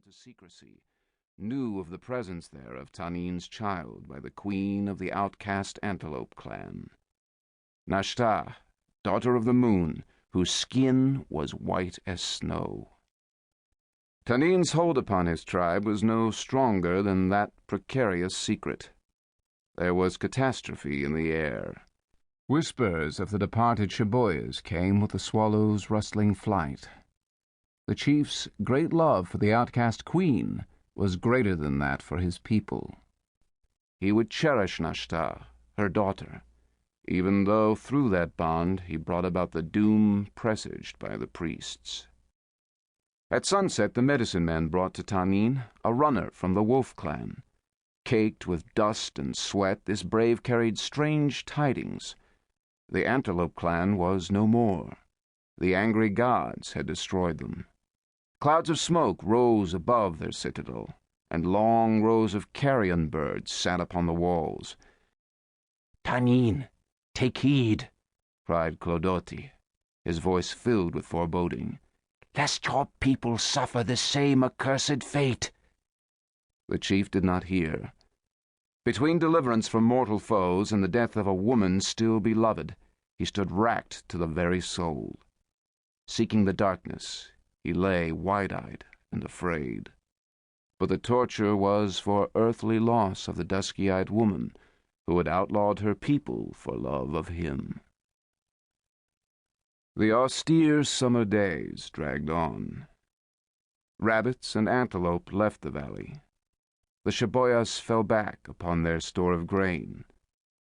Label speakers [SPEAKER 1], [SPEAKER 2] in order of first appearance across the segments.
[SPEAKER 1] to secrecy, knew of the presence there of Tanin's child by the queen of the outcast Antelope clan. Nashta, daughter of the moon, whose skin was white as snow. Tanin's hold upon his tribe was no stronger than that precarious secret. There was catastrophe in the air. Whispers of the departed Shiboyas came with the swallow's rustling flight. The chief's great love for the outcast queen was greater than that for his people. He would cherish Nashta, her daughter, even though through that bond he brought about the doom presaged by the priests. At sunset the medicine man brought to Tanin a runner from the wolf clan. Caked with dust and sweat, this brave carried strange tidings. The Antelope clan was no more. The angry gods had destroyed them. Clouds of smoke rose above their citadel, and long rows of carrion birds sat upon the walls. "Tanin, take heed," cried Clodoti, his voice filled with foreboding, "lest your people suffer the same accursed fate." The chief did not hear. Between deliverance from mortal foes and the death of a woman still beloved, he stood racked to the very soul. Seeking the darkness, he lay wide-eyed and afraid. But the torture was for earthly loss of the dusky-eyed woman who had outlawed her people for love of him. The austere summer days dragged on. Rabbits and antelope left the valley. The Shiboyas fell back upon their store of grain.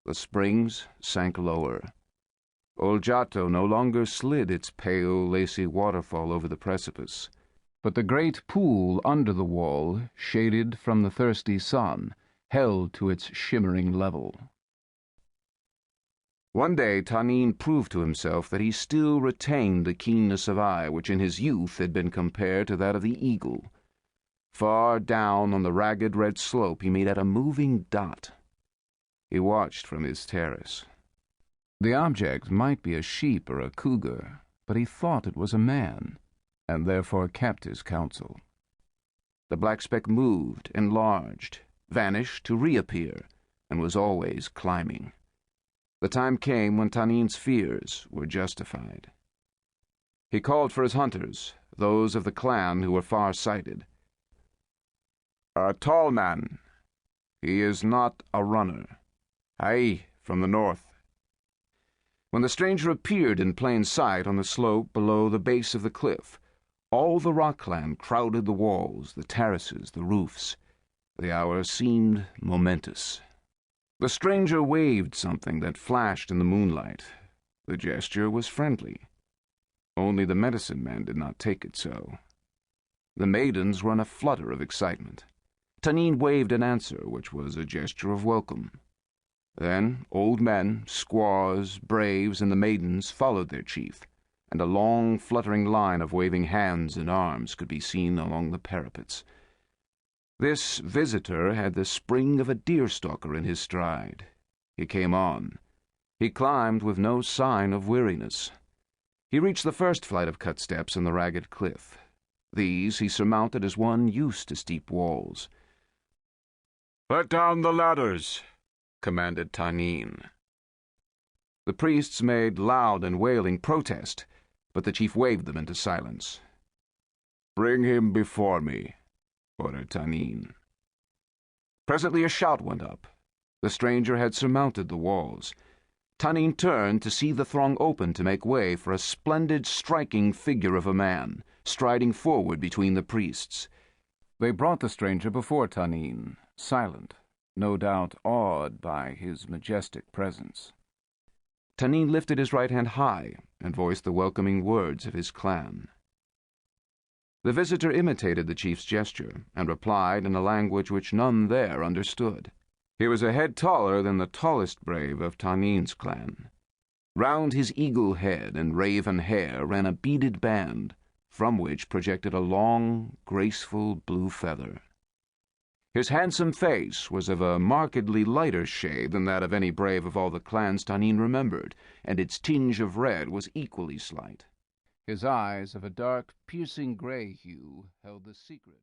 [SPEAKER 1] The springs sank lower. Oljato no longer slid its pale, lacy waterfall over the precipice, but the great pool under the wall, shaded from the thirsty sun, held to its shimmering level. One day Tanin proved to himself that he still retained the keenness of eye which in his youth had been compared to that of the eagle. Far down on the ragged red slope he made out a moving dot. He watched from his terrace. The object might be a sheep or a cougar, but he thought it was a man, and therefore kept his counsel. The black speck moved, enlarged, vanished to reappear, and was always climbing. The time came when Tanin's fears were justified. He called for his hunters, those of the clan who were far-sighted. "A tall man. He is not a runner. Aye, from the north." When the stranger appeared in plain sight on the slope below the base of the cliff, all the rock clan crowded the walls, the terraces, the roofs. The hour seemed momentous. The stranger waved something that flashed in the moonlight. The gesture was friendly. Only the medicine man did not take it so. The maidens were in a flutter of excitement. Tanin waved an answer, which was a gesture of welcome. Then old men, squaws, braves, and the maidens followed their chief, and a long, fluttering line of waving hands and arms could be seen along the parapets. This visitor had the spring of a deer-stalker in his stride. He came on. He climbed with no sign of weariness. He reached the first flight of cut steps in the ragged cliff. These he surmounted as one used to steep walls. "Let down the ladders," commanded Tanin. The priests made loud and wailing protest, but the chief waved them into silence. "Bring him before me," ordered Tanin. Presently a shout went up. The stranger had surmounted the walls. Tanin turned to see the throng open to make way for a splendid, striking figure of a man, striding forward between the priests. They brought the stranger before Tanin, silent, no doubt awed by his majestic presence. Tanin lifted his right hand high and voiced the welcoming words of his clan. The visitor imitated the chief's gesture and replied in a language which none there understood. He was a head taller than the tallest brave of Tanin's clan. Round his eagle head and raven hair ran a beaded band, from which projected a long, graceful blue feather. His handsome face was of a markedly lighter shade than that of any brave of all the clans Tanin remembered, and its tinge of red was equally slight. His eyes, of a dark, piercing gray hue, held the secret of